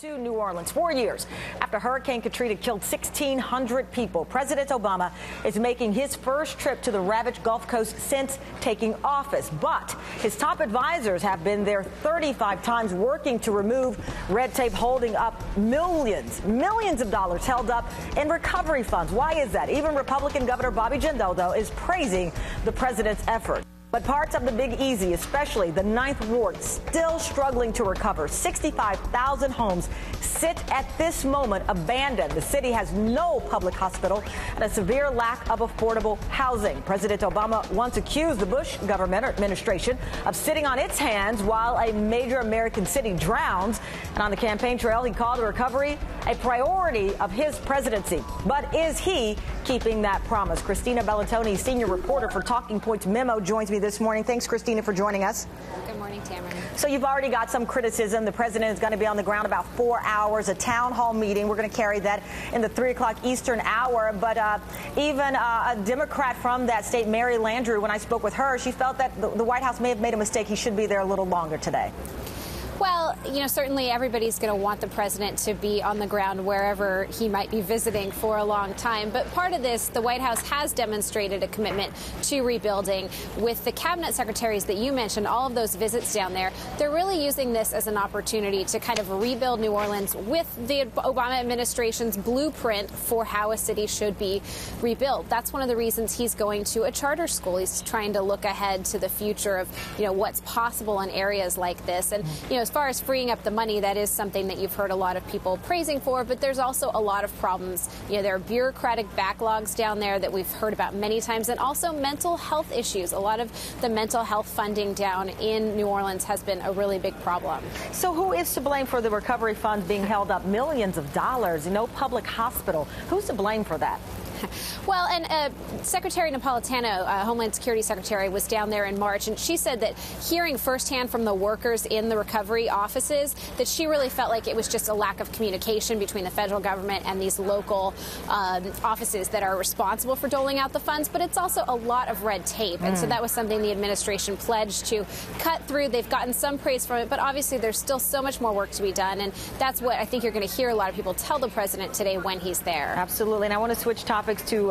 To New Orleans 4 years after Hurricane Katrina killed 1,600 people. President Obama is making his first trip to the ravaged Gulf Coast since taking office. But his top advisors have been there 35 times working to remove red tape holding up millions of dollars held up in recovery funds. Why is that? Even Republican Governor Bobby Jindal, though, is praising the president's effort. But parts of the Big Easy, especially the 9th Ward, still struggling to recover. 65,000 homes sit at this moment abandoned. The city has no public hospital and a severe lack of affordable housing. President Obama once accused the Bush government or administration of sitting on its hands while a major American city drowns. And on the campaign trail, he called recovery a priority of his presidency. But is he keeping that promise? Christina Bellantoni, senior reporter for Talking Points Memo, joins me this morning. Thanks, Christina, for joining us. Good morning, Tamara. So you've already got some criticism. The president is going to be on the ground about 4 hours, a town hall meeting. We're going to carry that in the 3 o'clock Eastern hour. But even a Democrat from that state, Mary Landrieu, when I spoke with her, she felt that the White House may have made a mistake. He should be there a little longer today. Well, certainly everybody's going to want the president to be on the ground wherever he might be visiting for a long time. But part of this, the White House has demonstrated a commitment to rebuilding. With the cabinet secretaries that you mentioned, all of those visits down there, they're really using this as an opportunity to kind of rebuild New Orleans with the Obama administration's blueprint for how a city should be rebuilt. That's one of the reasons he's going to a charter school. He's trying to look ahead to the future of, what's possible in areas like this. And, as far as freeing up the money, that is something that you've heard a lot of people praising for, but there's also a lot of problems. There are bureaucratic backlogs down there that we've heard about many times, and also mental health issues. A lot of the mental health funding down in New Orleans has been a really big problem. So who is to blame for the recovery funds being held up millions of dollars? No public hospital. Who's to blame for that? Well, and Secretary Napolitano, Homeland Security Secretary, was down there in March, and she said that hearing firsthand from the workers in the recovery offices that she really felt like it was just a lack of communication between the federal government and these local offices that are responsible for doling out the funds. But it's also a lot of red tape. And so that was something the administration pledged to cut through. They've gotten some praise from it, but obviously there's still so much more work to be done. And that's what I think you're going to hear a lot of people tell the president today when he's there. Absolutely. And I want to switch topics to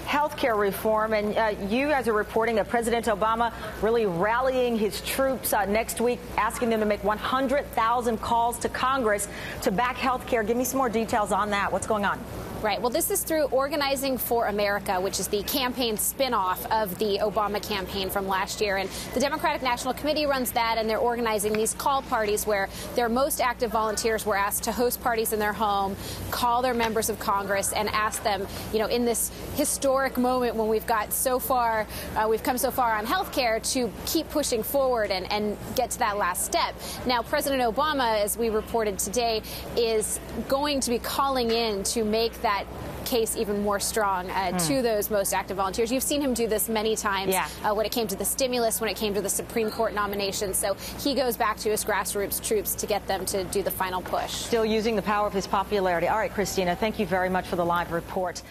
health care reform. And you guys are reporting that President Obama really rallying his troops next week, asking them to make 100,000 calls to Congress to back health care. Give me some more details on that. What's going on? Right. Well, this is through Organizing for America, which is the campaign spinoff of the Obama campaign from last year. And the Democratic National Committee runs that, and they're organizing these call parties where their most active volunteers were asked to host parties in their home, call their members of Congress, and ask them, in this historic moment when we've got so far, we've come so far on health care, to keep pushing forward and get to that last step. Now, President Obama, as we reported today, is going to be calling in to make that case even more strong to those most active volunteers. You've seen him do this many times when it came to the stimulus, when it came to the Supreme Court nomination. So he goes back to his grassroots troops to get them to do the final push. Still using the power of his popularity. All right, Christina, thank you very much for the live report.